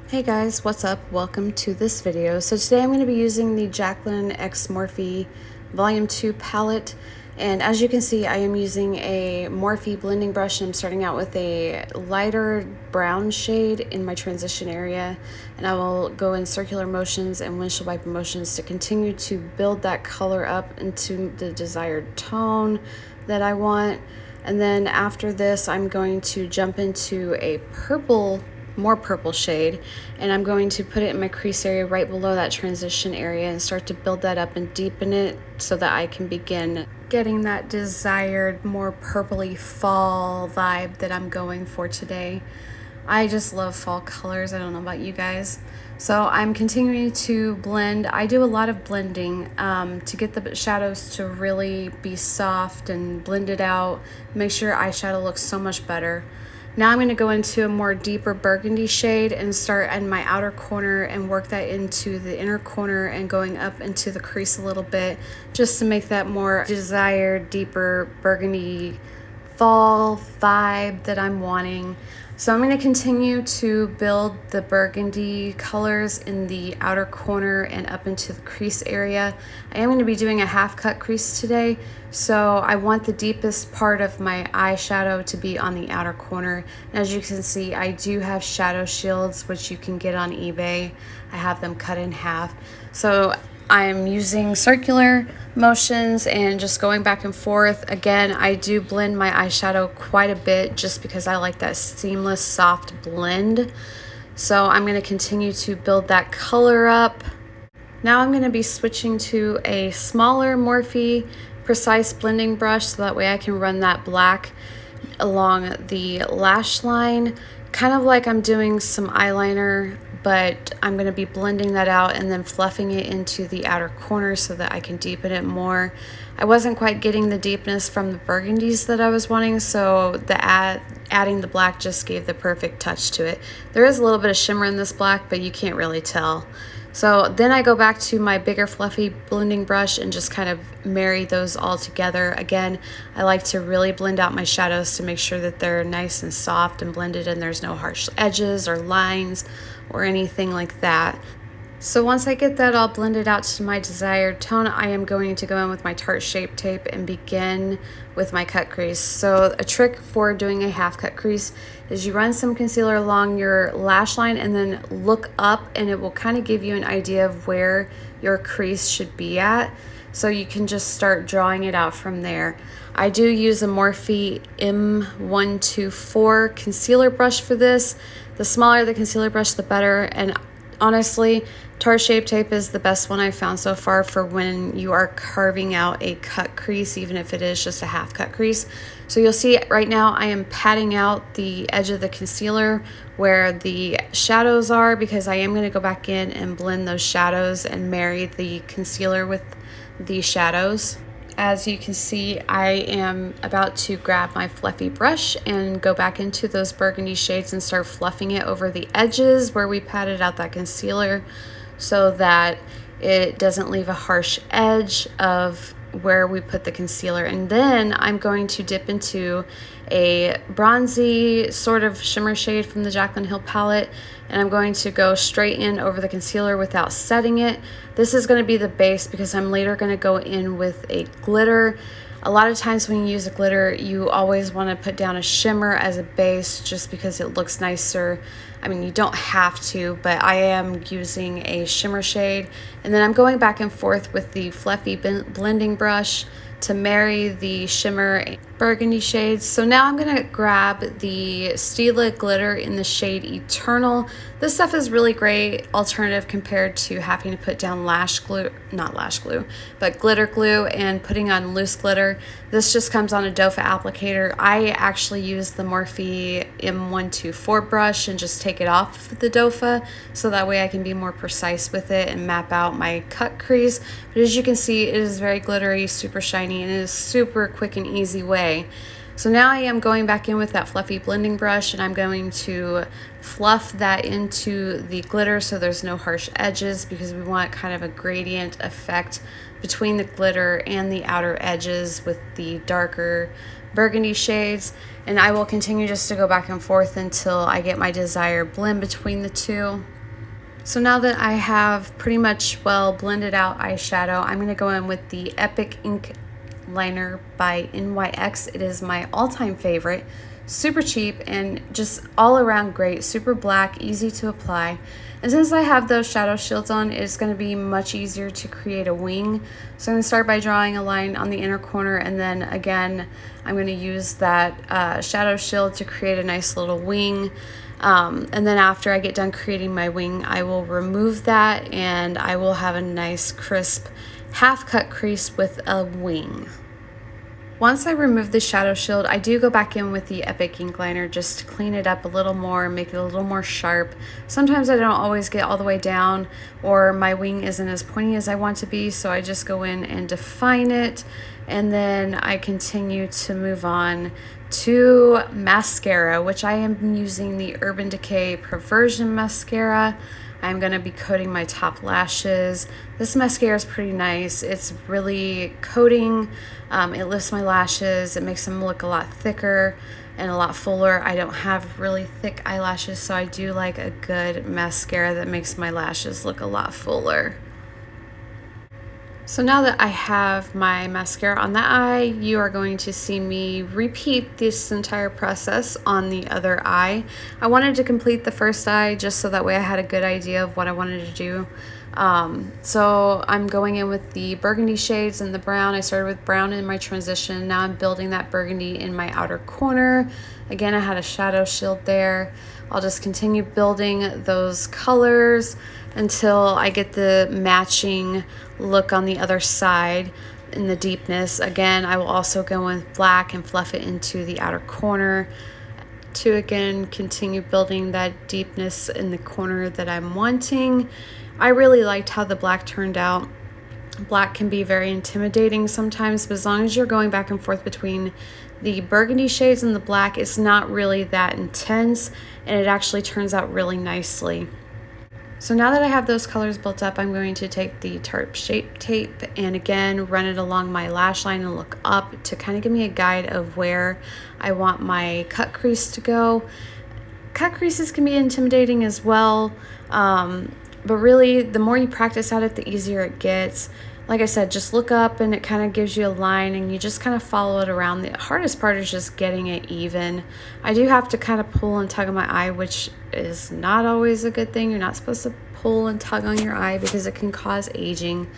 Hey guys, what's up? Welcome to this video. So today I'm going to be using the Jaclyn X Morphe Volume 2 palette, and as you can see I am using a Morphe blending brush, and I'm starting out with a lighter brown shade in my transition area, and I will go in circular motions and windshield wiper motions to continue to build that color up into the desired tone that I want. And then after this I'm going to jump into a more purple shade, and I'm going to put it in my crease area right below that transition area and start to build that up and deepen it so that I can begin getting that desired more purpley fall vibe that I'm going for today. I just love fall colors. I don't know about you guys. So I'm continuing to blend. I do a lot of blending to get the shadows to really be soft and blend it out, make sure eyeshadow looks so much better. Now I'm going to go into a more deeper burgundy shade and start in my outer corner and work that into the inner corner and going up into the crease a little bit, just to make that more desired, deeper burgundy fall vibe that I'm wanting. So I'm going to continue to build the burgundy colors in the outer corner and up into the crease area. I am going to be doing a half cut crease today, so I want the deepest part of my eyeshadow to be on the outer corner. And as you can see, I do have shadow shields, which you can get on eBay. I have them cut in half. So I'm using circular motions and just going back and forth. Again, I do blend my eyeshadow quite a bit just because I like that seamless, soft blend. So I'm going to continue to build that color up. Now I'm going to be switching to a smaller Morphe Precise blending brush so that way I can run that black along the lash line, kind of like I'm doing some eyeliner, but I'm going to be blending that out and then fluffing it into the outer corner so that I can deepen it more. I wasn't quite getting the deepness from the burgundies that I was wanting, so adding the black just gave the perfect touch to it. There is a little bit of shimmer in this black, but you can't really tell. So then I go back to my bigger fluffy blending brush and just kind of marry those all together. Again, I like to really blend out my shadows to make sure that they're nice and soft and blended and there's no harsh edges or lines or anything like that. So once I get that all blended out to my desired tone, I am going to go in with my Tarte Shape Tape and begin with my cut crease. So a trick for doing a half cut crease is you run some concealer along your lash line and then look up, and it will kind of give you an idea of where your crease should be at. So you can just start drawing it out from there. I do use a Morphe M124 concealer brush for this. The smaller the concealer brush, the better. And honestly, Tarte Shape Tape is the best one I've found so far for when you are carving out a cut crease, even if it is just a half cut crease. So you'll see right now I am patting out the edge of the concealer where the shadows are, because I am going to go back in and blend those shadows and marry the concealer with the shadows. As you can see, I am about to grab my fluffy brush and go back into those burgundy shades and start fluffing it over the edges where we patted out that concealer so that it doesn't leave a harsh edge of where we put the concealer. And then I'm going to dip into a bronzy sort of shimmer shade from the Jaclyn Hill palette, and I'm going to go straight in over the concealer without setting it. This is going to be the base because I'm later going to go in with a glitter. A lot of times when you use a glitter, you always want to put down a shimmer as a base just because it looks nicer. I mean, you don't have to, but I am using a shimmer shade. And then I'm going back and forth with the fluffy blending brush to marry the shimmer burgundy shades. So now I'm going to grab the Stila glitter in the shade Eternal. This stuff is really great alternative compared to having to put down but glitter glue and putting on loose glitter. This just comes on a doe foot applicator. I actually use the Morphe M124 brush and just take it off the doe foot so that way I can be more precise with it and map out my cut crease. But as you can see, it is very glittery, super shiny, and it is super quick and easy way. So now I am going back in with that fluffy blending brush, and I'm going to fluff that into the glitter so there's no harsh edges, because we want kind of a gradient effect between the glitter and the outer edges with the darker burgundy shades, and I will continue just to go back and forth until I get my desired blend between the two. So now that I have pretty much well blended out eyeshadow, I'm going to go in with the Epic Ink Liner by NYX. It is my all-time favorite. Super cheap and just all around great, super black, easy to apply. And since I have those shadow shields on, it's going to be much easier to create a wing. So I'm going to start by drawing a line on the inner corner, and then again I'm going to use that shadow shield to create a nice little wing. And then after I get done creating my wing, I will remove that and I will have a nice crisp half cut crease with a wing. Once I remove the shadow shield, I do go back in with the Epic Ink Liner just to clean it up a little more, make it a little more sharp. Sometimes I don't always get all the way down, or my wing isn't as pointy as I want to be, so I just go in and define it, and then I continue to move on to mascara, which I am using the Urban Decay Proceesion mascara. I'm going to be coating my top lashes. This mascara is pretty nice. It's really coating. It lifts my lashes. It makes them look a lot thicker and a lot fuller. I don't have really thick eyelashes, so I do like a good mascara that makes my lashes look a lot fuller. So now that I have my mascara on that eye, you are going to see me repeat this entire process on the other eye. I wanted to complete the first eye just so that way I had a good idea of what I wanted to do. So I'm going in with the burgundy shades and the brown. I started with brown in my transition. Now I'm building that burgundy in my outer corner. Again, I had a shadow shield there. I'll just continue building those colors until I get the matching look on the other side in the deepness. Again, I will also go in black and fluff it into the outer corner to again continue building that deepness in the corner that I'm wanting. I really liked how the black turned out. Black can be very intimidating sometimes, but as long as you're going back and forth between the burgundy shades and the black, it's not really that intense, and it actually turns out really nicely. So now that I have those colors built up, I'm going to take the Tarte Shape Tape and again run it along my lash line and look up to kind of give me a guide of where I want my cut crease to go. Cut creases can be intimidating as well, but really the more you practice at it, the easier it gets. Like I said, just look up and it kind of gives you a line and you just kind of follow it around. The hardest part is just getting it even. I do have to kind of pull and tug on my eye, which is not always a good thing. You're not supposed to pull and tug on your eye because it can cause aging.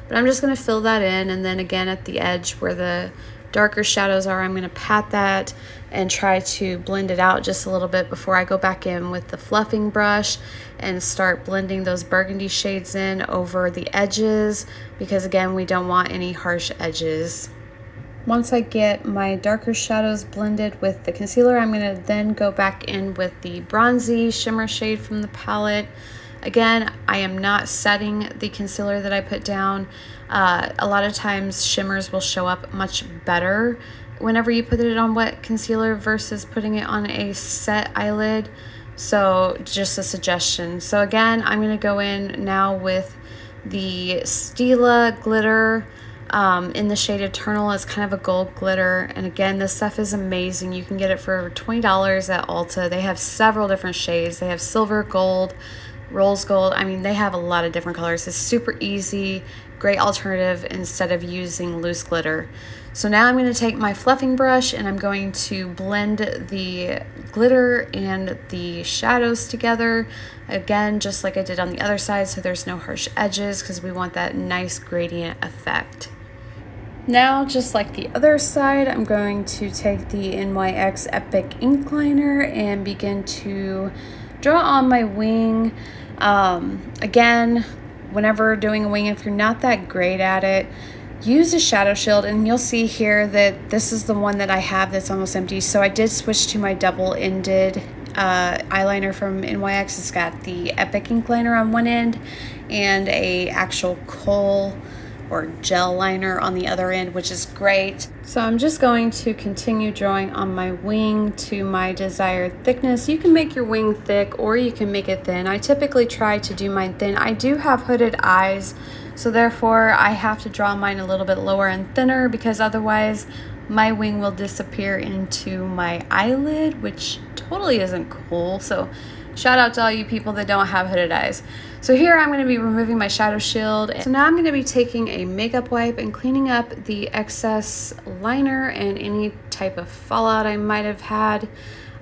But I'm just going to fill that in, and then again at the edge where the darker shadows are, I'm going to pat that and try to blend it out just a little bit before I go back in with the fluffing brush and start blending those burgundy shades in over the edges, because again, we don't want any harsh edges. Once I get my darker shadows blended with the concealer, I'm going to then go back in with the bronzy shimmer shade from the palette. Again, I am not setting the concealer that I put down. A lot of times shimmers will show up much better whenever you put it on wet concealer versus putting it on a set eyelid. So just a suggestion. So again, I'm going to go in now with the Stila glitter in the shade Eternal. It's kind of a gold glitter, and again, this stuff is amazing. You can get it for $20 at Ulta. They have several different shades. They have silver, gold, rose gold. I mean, they have a lot of different colors. It's super easy, great alternative instead of using loose glitter. So now I'm going to take my fluffing brush and I'm going to blend the glitter and the shadows together. Again, just like I did on the other side, so there's no harsh edges because we want that nice gradient effect. Now, just like the other side, I'm going to take the NYX Epic Ink Liner and begin to draw on my wing. Again, whenever doing a wing, if you're not that great at it, use a shadow shield, and you'll see here that this is the one that I have that's almost empty. So I did switch to my double-ended eyeliner from NYX. It's got the Epic Ink Liner on one end and a actual kohl or gel liner on the other end, which is great. So I'm just going to continue drawing on my wing to my desired thickness. You can make your wing thick or you can make it thin. I typically try to do mine thin. I do have hooded eyes, so therefore I have to draw mine a little bit lower and thinner, because otherwise my wing will disappear into my eyelid, which totally isn't cool. So shout out to all you people that don't have hooded eyes. So here I'm going to be removing my shadow shield. So now I'm going to be taking a makeup wipe and cleaning up the excess liner and any type of fallout I might have had.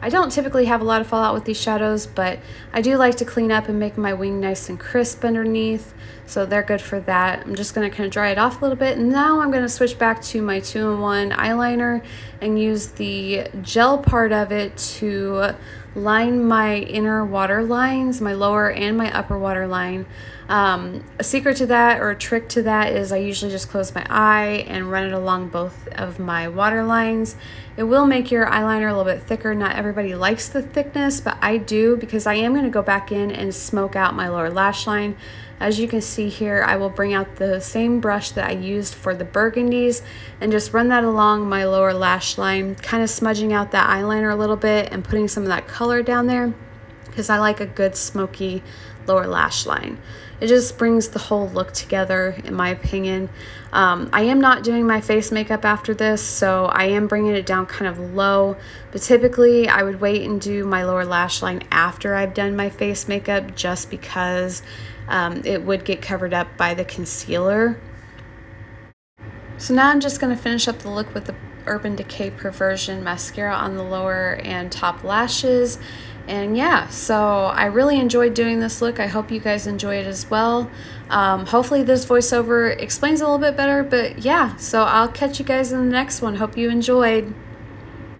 I don't typically have a lot of fallout with these shadows, but I do like to clean up and make my wing nice and crisp underneath, so they're good for that. I'm just going to kind of dry it off a little bit, and now I'm going to switch back to my 2-in-1 eyeliner and use the gel part of it to line my inner water lines, my lower and my upper water line. A secret to that, or a trick to that, is I usually just close my eye and run it along both of my water lines. It will make your eyeliner a little bit thicker. Not everybody likes the thickness, but I do, because I am going to go back in and smoke out my lower lash line. As you can see here, I will bring out the same brush that I used for the burgundies and just run that along my lower lash line, kind of smudging out that eyeliner a little bit and putting some of that color down there, because I like a good smoky lower lash line. It just brings the whole look together, in my opinion. I am not doing my face makeup after this, so I am bringing it down kind of low, but typically I would wait and do my lower lash line after I've done my face makeup, just because it would get covered up by the concealer. So now I'm just going to finish up the look with the Urban Decay Perversion mascara on the lower and top lashes. And yeah, so I really enjoyed doing this look. I hope you guys enjoy it as well. Hopefully this voiceover explains a little bit better, but yeah, so I'll catch you guys in the next one. Hope you enjoyed.